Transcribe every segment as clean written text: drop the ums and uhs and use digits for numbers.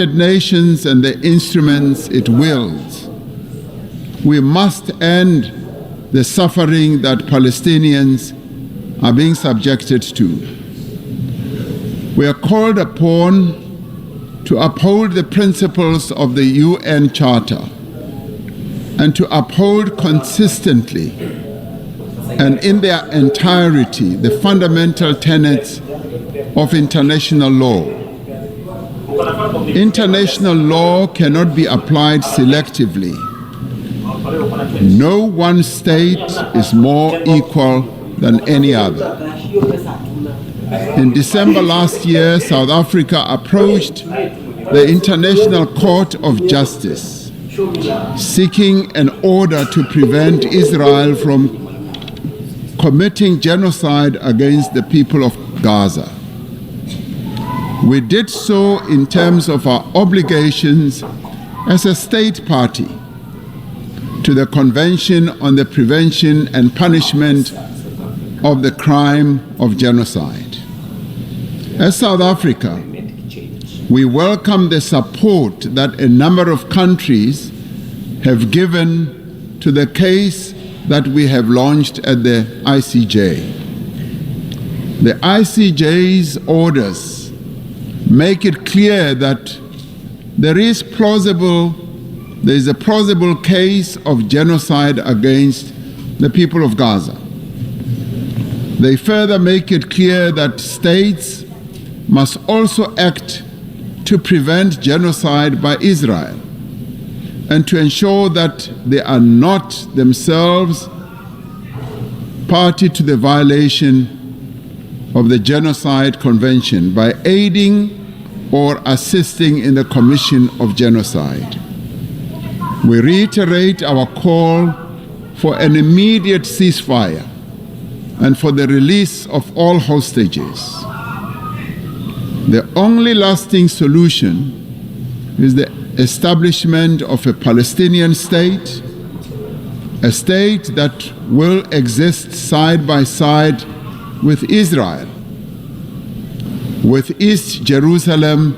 Nations and the instruments it wields. We must end the suffering that Palestinians are being subjected to. We are called upon to uphold the principles of the UN Charter and to uphold consistently and in their entirety the fundamental tenets of international law. International law cannot be applied selectively. No one state is more equal than any other. In December last year, South Africa approached the International Court of Justice, seeking an order to prevent Israel from committing genocide against the people of Gaza. We did so in terms of our obligations as a state party to the Convention on the Prevention and Punishment of the Crime of Genocide. As South Africa, we welcome the support that a number of countries have given to the case that we have launched at the ICJ. The ICJ's orders make it clear that there is a plausible case of genocide against the people of Gaza. They further make it clear that states must also act to prevent genocide by Israel and to ensure that they are not themselves party to the violation of the Genocide Convention by aiding or assisting in the commission of genocide. We reiterate our call for an immediate ceasefire and for the release of all hostages. The only lasting solution is the establishment of a Palestinian state, a state that will exist side by side with Israel, with East Jerusalem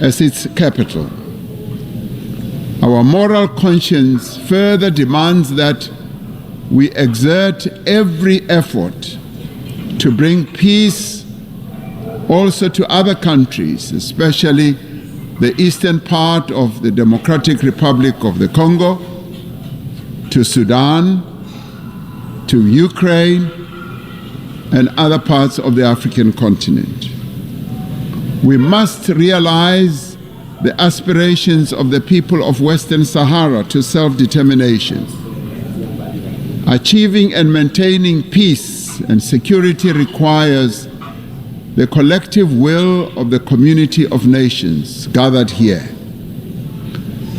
as its capital. Our moral conscience further demands that we exert every effort to bring peace also to other countries, especially the eastern part of the Democratic Republic of the Congo, to Sudan, to Ukraine, and other parts of the African continent. We must realize the aspirations of the people of Western Sahara to self-determination. Achieving and maintaining peace and security requires the collective will of the community of nations gathered here.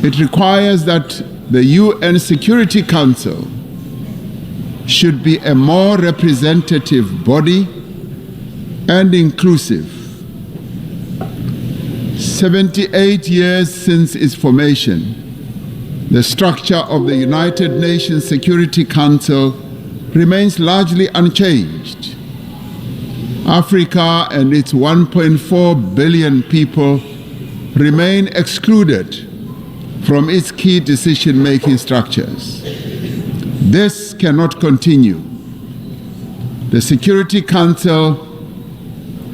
It requires that the UN Security Council should be a more representative body and inclusive. 78 years since its formation, the structure of the United Nations Security Council remains largely unchanged. Africa and its 1.4 billion people remain excluded from its key decision-making structures. This cannot continue. The Security Council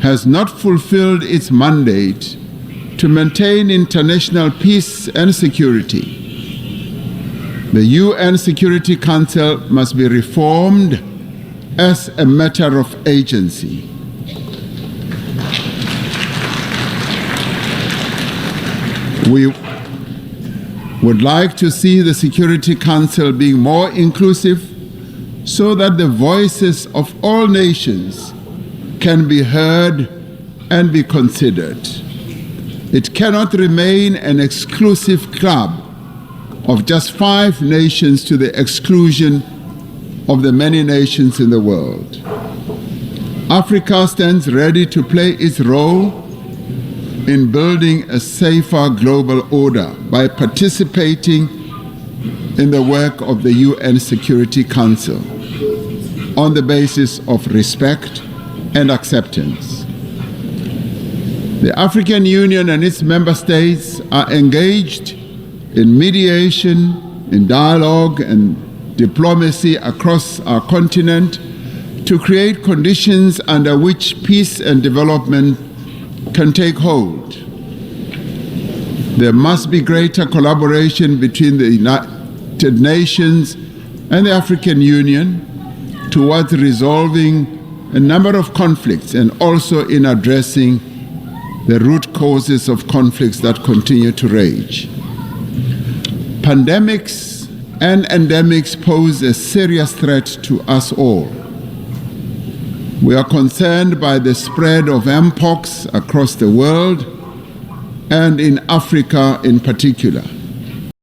has not fulfilled its mandate to maintain international peace and security. The UN Security Council must be reformed as a matter of agency. We would like to see the Security Council being more inclusive so that the voices of all nations can be heard and be considered. It cannot remain an exclusive club of just 5 nations to the exclusion of the many nations in the world. Africa stands ready to play its role in building a safer global order by participating in the work of the UN Security Council on the basis of respect and acceptance. The African Union and its member states are engaged in mediation, in dialogue and diplomacy across our continent to create conditions under which peace and development can take hold. There must be greater collaboration between the United Nations and the African Union towards resolving a number of conflicts and also in addressing the root causes of conflicts that continue to rage. Pandemics and endemics pose a serious threat to us all. We are concerned by the spread of mpox across the world and in Africa in particular.